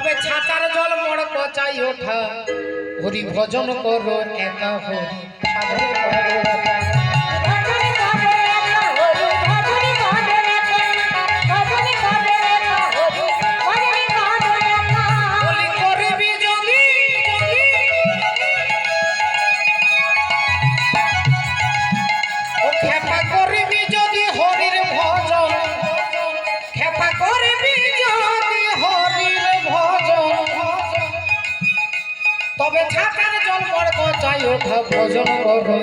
তবে ছাতার জল মোড় পচাই ওঠা হরি ভজন করো একা হরি তবে ছাতার জল মোড় পচাই ওঠা ভজন করো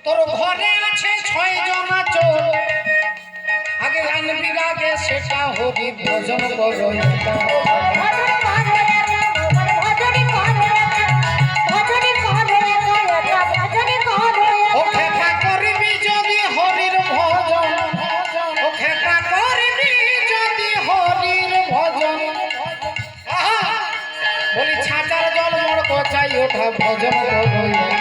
তোর ঘরে আছে 6 জনা চোর আগে আনবি আগে সেটা হবি ভজন করো বলি ছাতার জল মোড় পচাই ওঠা ভজন করো